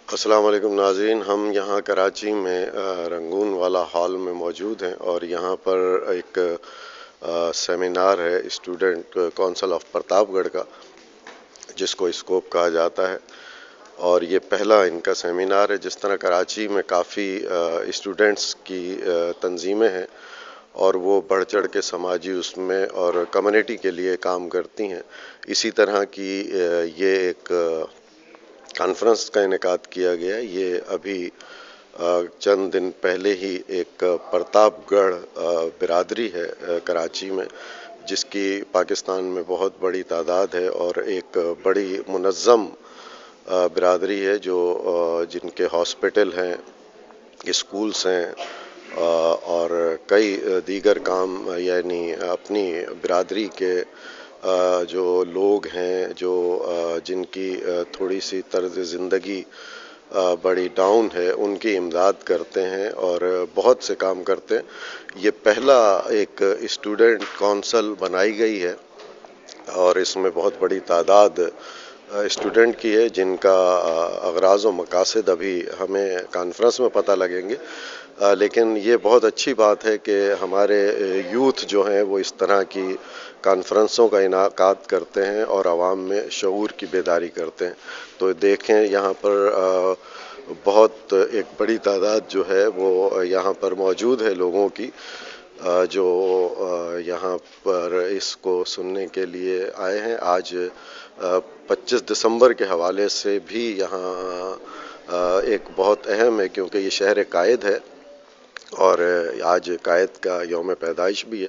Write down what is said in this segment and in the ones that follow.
अस्सलाम वालेकुम नाज़रीन, हम यहाँ कराची में रंगून वाला हॉल में मौजूद हैं और यहाँ पर एक सेमिनार है स्टूडेंट कौंसिल ऑफ प्रतापगढ़ का, जिसको स्कोप कहा जाता है। और ये पहला इनका सेमिनार है। जिस तरह कराची में काफ़ी स्टूडेंट्स की तंजीमें हैं और वो बढ़ चढ़ के समाजी उसमें और कम्युनिटी के लिए काम करती हैं, इसी तरह की ये एक कॉन्फ्रेंस का इनेकाद किया गया। ये अभी चंद दिन पहले ही एक प्रतापगढ़ बिरादरी है कराची में, जिसकी पाकिस्तान में बहुत बड़ी तादाद है और एक बड़ी मुनज़्ज़म बिरादरी है, जो जिनके हॉस्पिटल हैं, स्कूल्स हैं और कई दीगर काम, यानी अपनी बिरादरी के जो लोग हैं, जो जिनकी थोड़ी सी तर्ज ज़िंदगी बड़ी डाउन है, उनकी इमदाद करते हैं और बहुत से काम करते हैं। ये पहला एक स्टूडेंट कौंसिल बनाई गई है और इसमें बहुत बड़ी तादाद स्टूडेंट की है, जिनका अगराज़ व मकासद अभी हमें कॉन्फ्रेंस में पता लगेंगे। लेकिन ये बहुत अच्छी बात है कि हमारे यूथ जो हैं वो इस तरह की कॉन्फ्रेंसों का इनाकाद करते हैं और आवाम में शऊर की बेदारी करते हैं। तो देखें, यहाँ पर बहुत एक बड़ी तादाद जो है वो यहाँ पर मौजूद है लोगों की, जो यहाँ पर इसको सुनने के लिए आए हैं। आज 25 दिसंबर के हवाले से भी यहाँ एक बहुत अहम है, क्योंकि ये शहर कायद है और आज कायद का यौम पैदाइश भी है।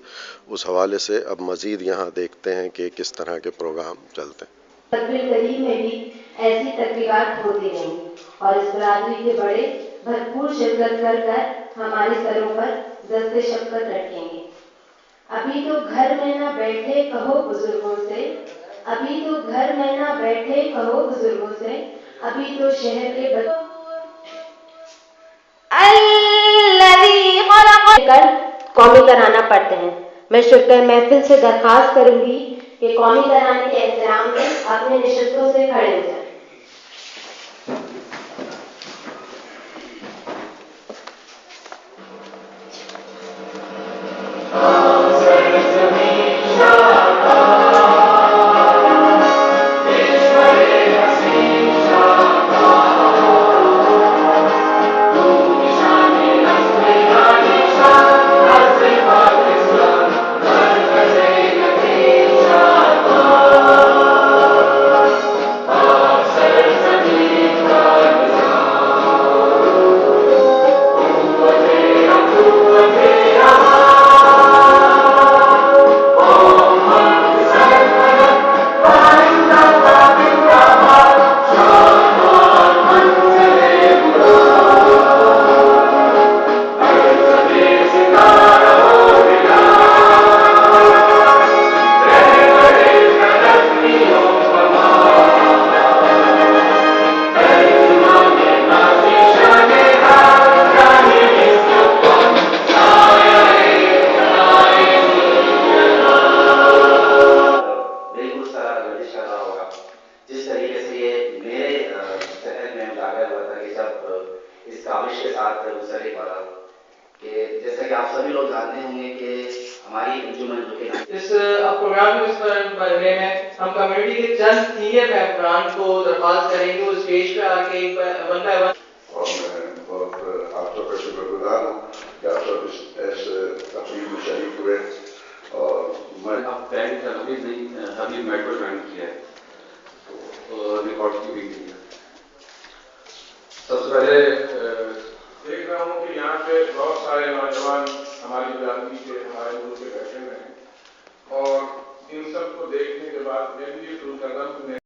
उस हवाले से अब मज़ीद यहाँ देखते हैं कि किस तरह के प्रोग्राम चलते हैं। करीब में भी ऐसी तकरीबात होती रहेंगी और इस बरादरी के बड़े भरपूर शिरकत कर हमारे सरों पर दस्ते शफ़क़त रखेंगे। अभी तो घर में ना बैठे कहो बुजुर्गों से, अभी तो घर में ना बैठे कहो बुजुर्गों से, अभी तो शहर के कर कौमी तराना पढ़ते हैं। मैं शुक्र महफिल से दरख्वास्त करूंगी कि कौमी तराने के एहतराम में अपने निशस्तों से खड़े हो जाएं। जिस तरीके से ये मेरे शहर में उजागर हुआ था कि जब इस काबिश के साथ गुजरे पड़ा, कि जैसा कि आप सभी लोग जानते होंगे कि हमारी अंजुमन जो कि इस प्रोग्राम में इस बारे में हम कम्युनिटी के चंद सीनियर मेंबरान को दरख्वास्त करेंगे वो स्टेज पे आके वन बाय वन। और मैं बहुत आप सबका शुक्रगुजार हूँ कि आप सब इस तकरीब में शरीक हुए। और मैं अब बैंक अभी मेट्रो ज्वाइन किया है, तो रिकॉर्ड की भी है। सबसे पहले देख रहा हूँ कि यहाँ पे बहुत सारे नौजवान हमारी बिरादरी के, हमारे ग्रुप के बैठे हुए हैं और इन सबको देखने के बाद मैं भी ये शुरू कर रहा हूँ